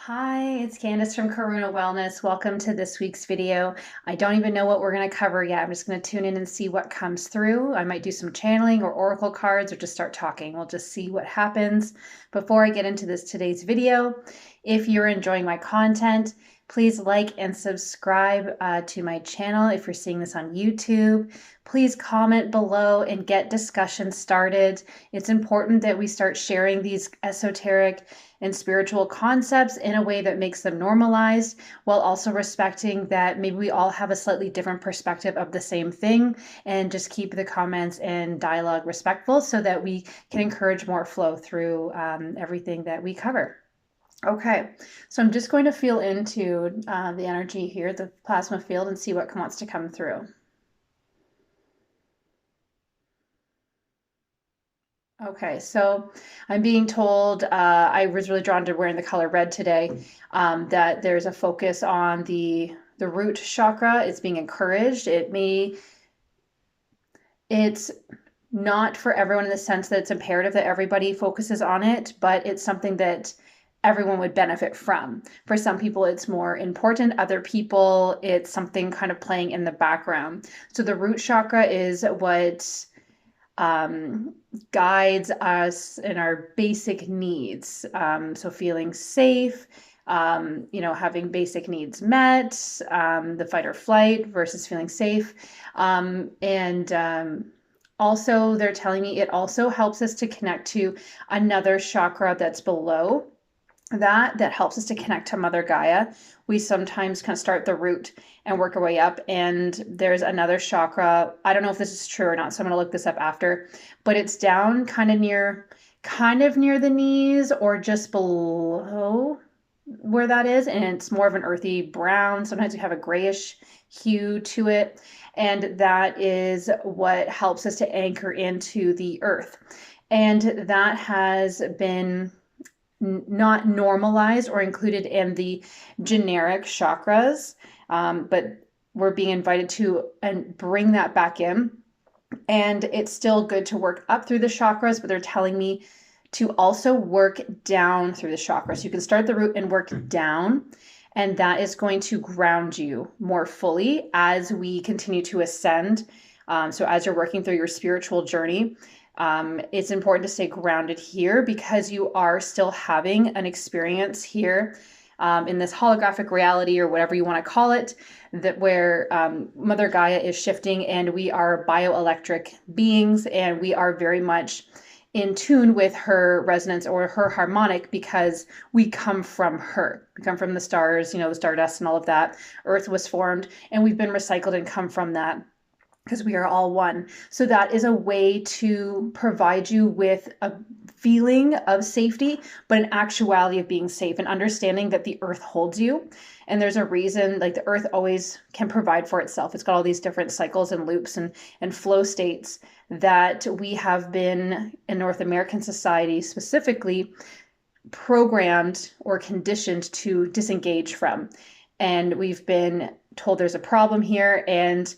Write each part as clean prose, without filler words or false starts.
Hi, it's Candice from Karuna Wellness. Welcome to this week's video. I don't even know what we're going to cover yet. I'm just going to tune in and see what comes through. I might do some channeling or oracle cards or just start talking. We'll just see what happens. Before I get into today's video, if you're enjoying my content, please like and subscribe to my channel. If you're seeing this on YouTube, please comment below and get discussion started. It's important that we start sharing these esoteric and spiritual concepts in a way that makes them normalized, while also respecting that maybe we all have a slightly different perspective of the same thing, and just keep the comments and dialogue respectful so that we can encourage more flow through everything that we cover. Okay, so I'm just going to feel into the energy here, the plasma field, and see what wants to come through. Okay, so I'm being told, I was really drawn to wearing the color red today, that there's a focus on the root chakra. It's being encouraged. It's not for everyone in the sense that it's imperative that everybody focuses on it, but it's something that everyone would benefit from. For some people, it's more important. Other people, it's something kind of playing in the background. So the root chakra is what guides us in our basic needs. So feeling safe, having basic needs met, the fight or flight versus feeling safe. Also, they're telling me it also helps us to connect to another chakra that's below that helps us to connect to Mother Gaia. We sometimes kind of start the root and work our way up, and there's another chakra. I don't know if this is true or not, so I'm going to look this up after, but it's down kind of near the knees or just below where that is, and it's more of an earthy brown. Sometimes you have a grayish hue to it, and that is what helps us to anchor into the earth. And that has been not normalized or included in the generic chakras, but we're being invited to and bring that back in. And it's still good to work up through the chakras, but they're telling me to also work down through the chakras. So you can start the root and work down, and that is going to ground you more fully as we continue to ascend. So as you're working through your spiritual journey, it's important to stay grounded here because you are still having an experience here in this holographic reality, or whatever you want to call it, that where Mother Gaia is shifting, and we are bioelectric beings, and we are very much in tune with her resonance or her harmonic, because we come from her. We come from the stars, the stardust and all of that. Earth was formed, and we've been recycled and come from that, because we are all one. So that is a way to provide you with a feeling of safety, but an actuality of being safe, and understanding that the earth holds you. And there's a reason, like, the earth always can provide for itself. It's got all these different cycles and loops and flow states that we have been, in North American society specifically, programmed or conditioned to disengage from. And we've been told there's a problem here, and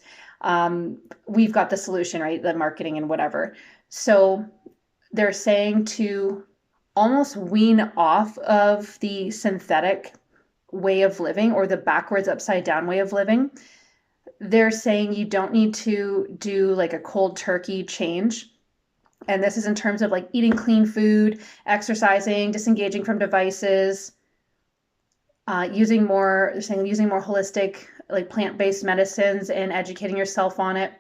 we've got the solution, right? The marketing and whatever. So they're saying to almost wean off of the synthetic way of living, or the backwards upside down way of living. They're saying you don't need to do like a cold turkey change. And this is in terms of like eating clean food, exercising, disengaging from devices, using more holistic, like plant-based medicines, and educating yourself on it.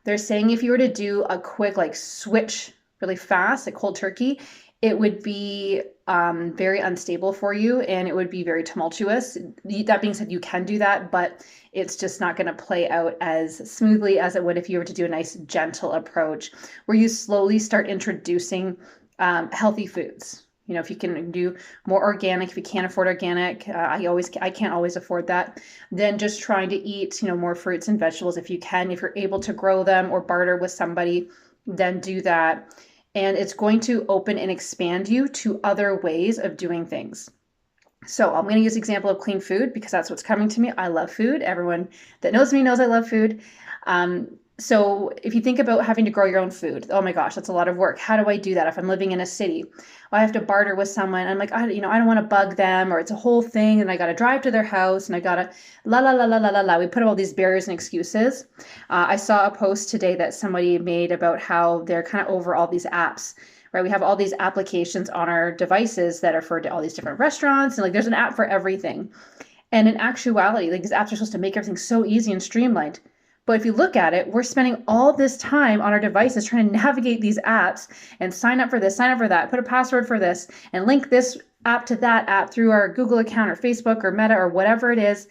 They're saying if you were to do a quick like switch really fast, like cold turkey, it would be very unstable for you, and it would be very tumultuous. That being said, you can do that, but it's just not going to play out as smoothly as it would if you were to do a nice gentle approach where you slowly start introducing healthy foods. If you can do more organic, if you can't afford organic, I can't always afford that, then just trying to eat, more fruits and vegetables if you can. If you're able to grow them or barter with somebody, then do that. And it's going to open and expand you to other ways of doing things. So I'm going to use the example of clean food because that's what's coming to me. I love food. Everyone that knows me knows I love food. So if you think about having to grow your own food, oh my gosh, that's a lot of work. How do I do that if I'm living in a city? I have to barter with someone. I'm like, I don't want to bug them, or it's a whole thing, and I got to drive to their house, and I got to la la la la la la la. We put up all these barriers and excuses. I saw a post today that somebody made about how they're kind of over all these apps. Right, we have all these applications on our devices that are for all these different restaurants, and like there's an app for everything. And in actuality, like these apps are supposed to make everything so easy and streamlined. But if you look at it, we're spending all this time on our devices trying to navigate these apps and sign up for this, sign up for that, put a password for this, and link this app to that app through our Google account or Facebook or Meta or whatever it is.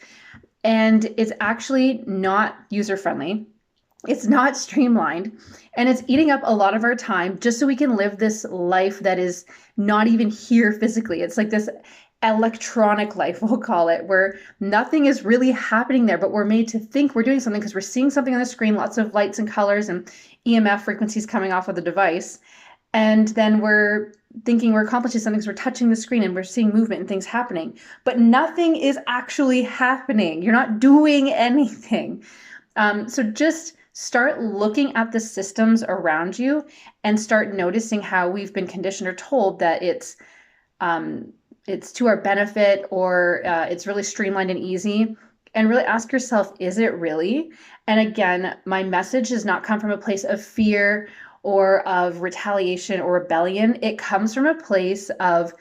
And it's actually not user-friendly. It's not streamlined, and it's eating up a lot of our time just so we can live this life that is not even here physically. It's like this electronic life, we'll call it, where nothing is really happening there, but we're made to think we're doing something because we're seeing something on the screen, lots of lights and colors and EMF frequencies coming off of the device. And then we're thinking we're accomplishing something because we're touching the screen and we're seeing movement and things happening, but nothing is actually happening. You're not doing anything. So just start looking at the systems around you and start noticing how we've been conditioned or told that it's to our benefit, or it's really streamlined and easy. And really ask yourself, is it really? And again, my message does not come from a place of fear or of retaliation or rebellion. It comes from a place of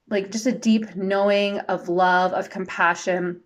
like just a deep knowing of love, of compassion.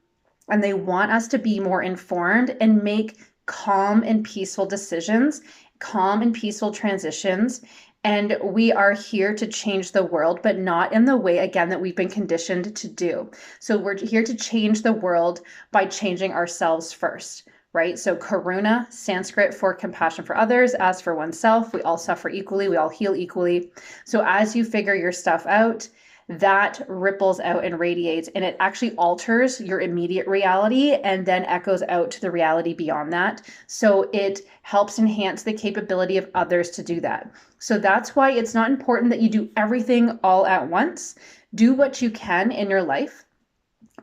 And they want us to be more informed and make calm and peaceful decisions, calm and peaceful transitions. And we are here to change the world, but not in the way, again, that we've been conditioned to do. So we're here to change the world by changing ourselves first, right? So karuna, Sanskrit for compassion for others, as for oneself. We all suffer equally. We all heal equally. So as you figure your stuff out, that ripples out and radiates, and it actually alters your immediate reality and then echoes out to the reality beyond that. So it helps enhance the capability of others to do that. So that's why it's not important that you do everything all at once. Do what you can in your life.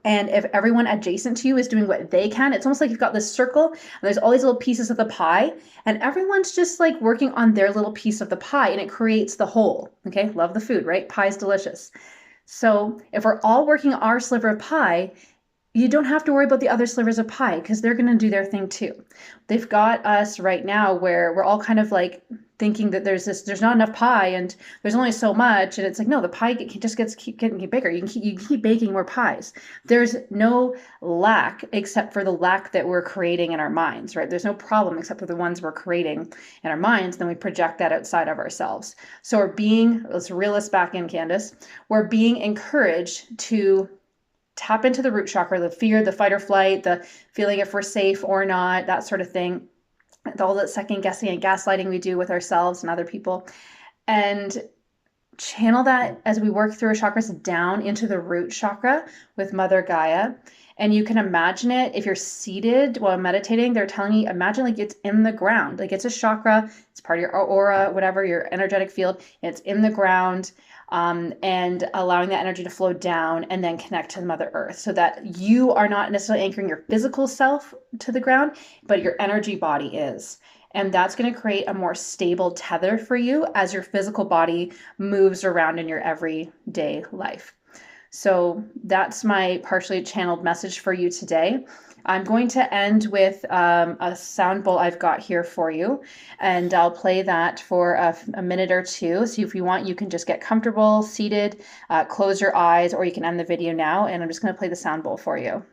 And if everyone adjacent to you is doing what they can, it's almost like you've got this circle and there's all these little pieces of the pie, and everyone's just like working on their little piece of the pie, and it creates the whole. Okay, love the food, right? Pie's delicious. So if we're all working our sliver of pie, you don't have to worry about the other slivers of pie because they're going to do their thing too. They've got us right now where we're all kind of like thinking that there's not enough pie and there's only so much. And it's like, no, the pie just keep getting bigger. You keep baking more pies. There's no lack except for the lack that we're creating in our minds, right? There's no problem except for the ones we're creating in our minds. Then we project that outside of ourselves. So let's reel us back in, Candice. We're being encouraged to tap into the root chakra, the fear, the fight or flight, the feeling if we're safe or not, that sort of thing. All that second guessing and gaslighting we do with ourselves and other people. And channel that as we work through our chakras down into the root chakra with Mother Gaia. And you can imagine it if you're seated while meditating. They're telling you, imagine like it's in the ground. Like it's a chakra, it's part of your aura, whatever, your energetic field. It's in the ground. And allowing that energy to flow down and then connect to Mother Earth, so that you are not necessarily anchoring your physical self to the ground, but your energy body is. And that's going to create a more stable tether for you as your physical body moves around in your everyday life. So that's my partially channeled message for you today. I'm going to end with a sound bowl I've got here for you, and I'll play that for a minute or two. So if you want, you can just get comfortable, seated, close your eyes, or you can end the video now, and I'm just going to play the sound bowl for you.